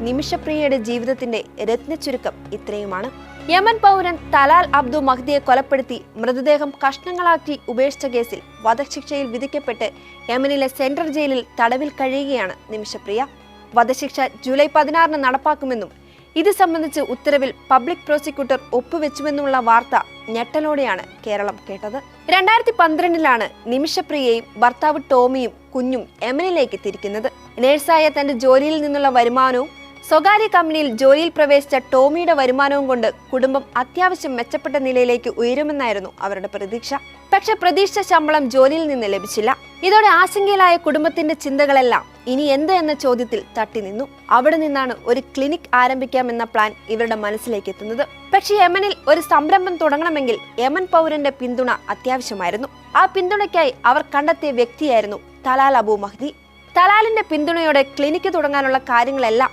നിമിഷപ്രിയയുടെ ജീവിതത്തിന്റെ രത്നച്ചുരുക്കം ഇത്രയുമാണ്. യമൻ പൗരൻ തലാൽ അബ്ദു മഹ്ദിയെ കൊലപ്പെടുത്തി മൃതദേഹം കഷ്ണങ്ങളാക്കി ഉപേക്ഷിച്ച കേസിൽ വധശിക്ഷയിൽ വിധിക്കപ്പെട്ട് യമനിലെ സെൻട്രൽ ജയിലിൽ തടവിൽ കഴിയുകയാണ് നിമിഷപ്രിയ. വധശിക്ഷ ജൂലൈ 16 നടപ്പാക്കുമെന്നും ഇത് സംബന്ധിച്ച് ഉത്തരവിൽ പബ്ലിക് പ്രോസിക്യൂട്ടർ ഒപ്പുവെച്ചുവെന്നുള്ള വാർത്ത ഞെട്ടലോടെയാണ് കേരളം കേട്ടത്. 2012 നിമിഷപ്രിയയും ഭർത്താവ് ടോമിയും കുഞ്ഞും യമനിലേക്ക് തിരിക്കുന്നത്. നേഴ്സായ തന്റെ ജോലിയിൽ നിന്നുള്ള വരുമാനവും സ്വകാര്യ കമ്പനിയിൽ ജോലിയിൽ പ്രവേശിച്ച ടോമിയുടെ വരുമാനവും കൊണ്ട് കുടുംബം അത്യാവശ്യം മെച്ചപ്പെട്ട നിലയിലേക്ക് ഉയരുമെന്നായിരുന്നു അവരുടെ പ്രതീക്ഷ. പക്ഷെ പ്രതീക്ഷിച്ച ശമ്പളം ജോലിയിൽ നിന്ന് ലഭിച്ചില്ല. ഇതോടെ ആശങ്കയിലായ കുടുംബത്തിന്റെ ചിന്തകളെല്ലാം ഇനി എന്ത് എന്ന ചോദ്യത്തിൽ തട്ടി നിന്നു. അവിടെ നിന്നാണ് ഒരു ക്ലിനിക് ആരംഭിക്കാമെന്ന പ്ലാൻ ഇവരുടെ മനസ്സിലേക്ക് എത്തുന്നത്. പക്ഷെ യമനിൽ ഒരു സംരംഭം തുടങ്ങണമെങ്കിൽ യമൻ പൗരന്റെ പിന്തുണ അത്യാവശ്യമായിരുന്നു. ആ പിന്തുണയ്ക്കായി അവർ കണ്ടെത്തിയ വ്യക്തിയായിരുന്നു തലാൽ അബു മഹ്ദി. തലാലിന്റെ പിന്തുണയോടെ ക്ലിനിക്ക് തുടങ്ങാനുള്ള കാര്യങ്ങളെല്ലാം